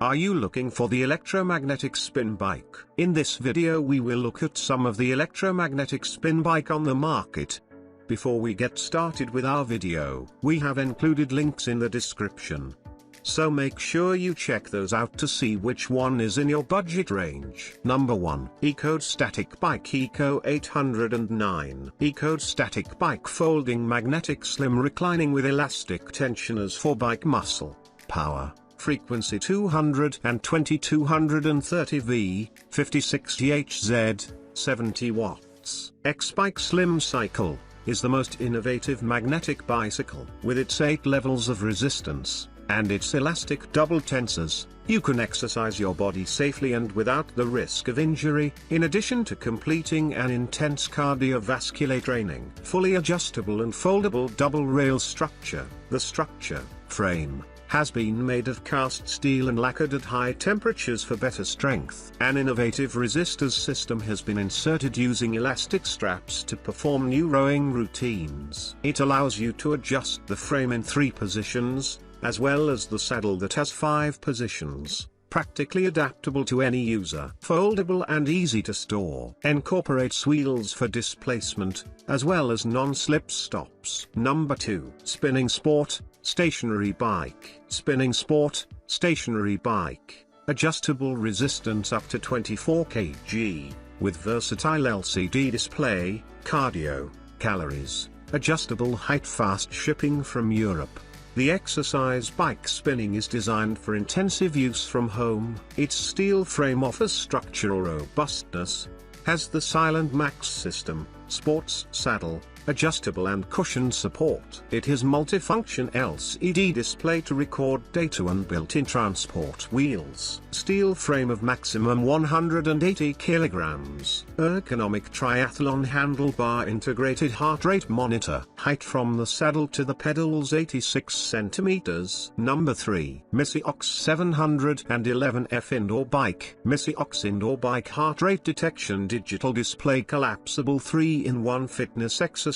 Are you looking for the electromagnetic spin bike? In this video we will look at some of the electromagnetic spin bike on the market. Before we get started with our video, we have included links in the description. So make sure you check those out to see which one is in your budget range. Number 1. ECODE Static Bike ECO 809. ECODE Static Bike Folding Magnetic Slim Reclining with Elastic Tensioners for Bike Muscle. Power. Frequency 220 230 V, 56 Hz, 70 watts. X-Bike Slim Cycle is the most innovative magnetic bicycle. With its 8 levels of resistance and its elastic double tensors, you can exercise your body safely and without the risk of injury, in addition to completing an intense cardiovascular training. Fully adjustable and foldable double rail structure. The structure, frame, has been made of cast steel and lacquered at high temperatures for better strength. An innovative resistors system has been inserted using elastic straps to perform new rowing routines. It allows you to adjust the frame in 3 positions, as well as the saddle that has 5 positions. Practically adaptable to any user. Foldable and easy to store. Incorporates wheels for displacement, as well as non-slip stops. Number 2. Spinning Sport Stationary Bike. Spinning Sport Stationary Bike. Adjustable resistance up to 24 kg, with versatile LCD display, cardio, calories, adjustable height. Fast shipping from Europe. The exercise bike spinning is designed for intensive use from home. Its steel frame offers structural robustness, has the Silent Max system, sports saddle, adjustable and cushion support. It has multifunction LCD display to record data and built-in transport wheels. Steel frame of maximum 180 kilograms. Ergonomic triathlon handlebar integrated heart rate monitor. Height from the saddle to the pedals 86 centimeters. Number 3. Micyox 711F Indoor Bike. Micyox Indoor Bike Heart Rate Detection Digital Display Collapsible 3-in-1 Fitness Exercise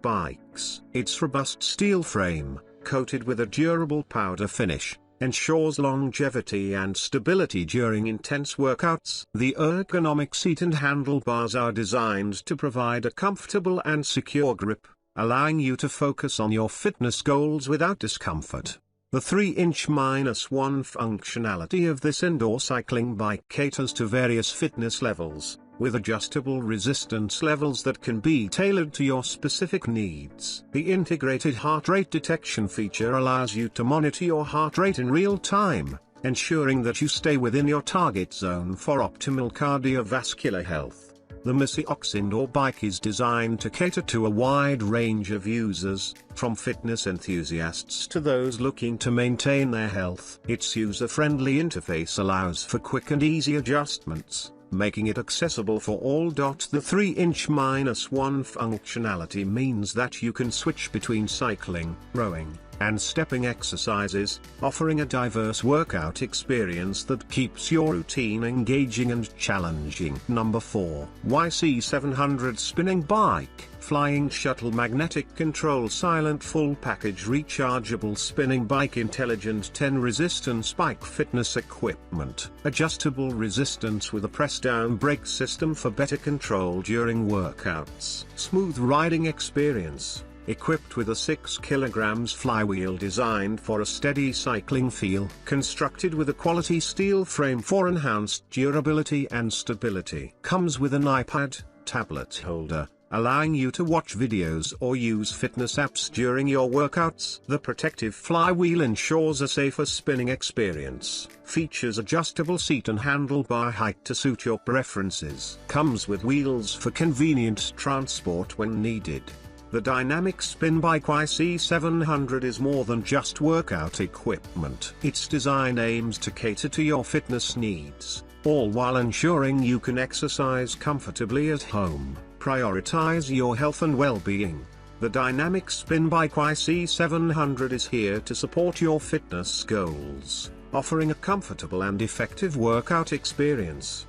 bikes. Its robust steel frame, coated with a durable powder finish, ensures longevity and stability during intense workouts. The ergonomic seat and handlebars are designed to provide a comfortable and secure grip, allowing you to focus on your fitness goals without discomfort. The 3-inch-1 functionality of this indoor cycling bike caters to various fitness levels, with adjustable resistance levels that can be tailored to your specific needs. The integrated heart rate detection feature allows you to monitor your heart rate in real time, ensuring that you stay within your target zone for optimal cardiovascular health. The Micyox Indoor Bike is designed to cater to a wide range of users, from fitness enthusiasts to those looking to maintain their health. Its user-friendly interface allows for quick and easy adjustments, making it accessible for all. The 3-inch-1 functionality means that you can switch between cycling, rowing, and stepping exercises, offering a diverse workout experience that keeps your routine engaging and challenging. Number 4. YC700 Spinning Bike. Flying Shuttle Magnetic Control Silent Full Package Rechargeable Spinning Bike Intelligent 10 Resistance Bike Fitness Equipment. Adjustable resistance with a press-down brake system for better control during workouts. Smooth riding experience. Equipped with a 6 kg flywheel designed for a steady cycling feel. Constructed with a quality steel frame for enhanced durability and stability. Comes with an iPad, tablet holder, allowing you to watch videos or use fitness apps during your workouts. The protective flywheel ensures a safer spinning experience. Features adjustable seat and handlebar height to suit your preferences. Comes with wheels for convenient transport when needed. The dynamic spin bike YC700 is more than just workout equipment. Its design aims to cater to your fitness needs, all while ensuring you can exercise comfortably at home. Prioritize your health and well-being. The dynamic spin bike YC700 is here to support your fitness goals, offering a comfortable and effective workout experience.